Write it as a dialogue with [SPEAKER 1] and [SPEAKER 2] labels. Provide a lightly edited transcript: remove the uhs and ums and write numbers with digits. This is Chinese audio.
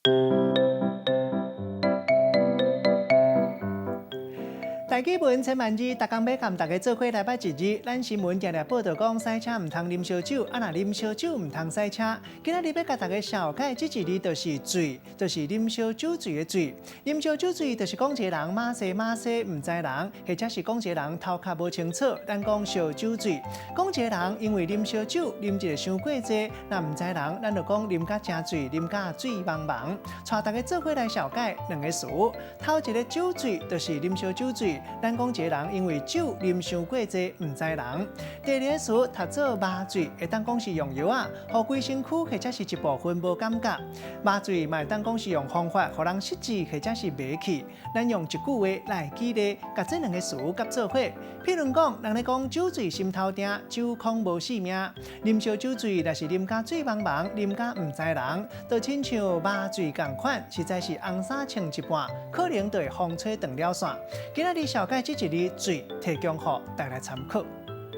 [SPEAKER 1] 大基本千万字，逐工要甲大家做伙来捌一日。咱新闻常常报道讲，赛车唔通啉烧酒，若啉烧酒唔通赛车。今仔日要甲大家小解这一字，就是醉，就是啉烧酒醉的醉。啉烧酒醉，就是讲一个人马西唔知人，或者是讲一个人头壳无清楚，咱讲烧酒醉。讲一个人因为啉烧酒，啉一个伤过济，那唔知人，咱就讲啉甲真醉，啉甲醉茫茫。带大家做伙来小解两个词。头一个酒醉，就是啉烧酒醉。咱讲一个人因为酒啉伤过济，唔知人。第二个词读做麻醉，会当讲是用药啊，互规身躯或者是一部分无感觉。麻醉嘛会当讲是用方法，互人失智或者是迷去。咱用一句话来举例，甲这两个词夹做伙。譬如讲，人咧讲酒醉心头定，酒空无性命。啉烧酒醉，若是啉甲醉茫茫，啉甲唔知人，就亲像麻醉共款，实在是红衫穿一半，可能就会风吹断了线。今仔日小解这一日醉，提供予大家参考。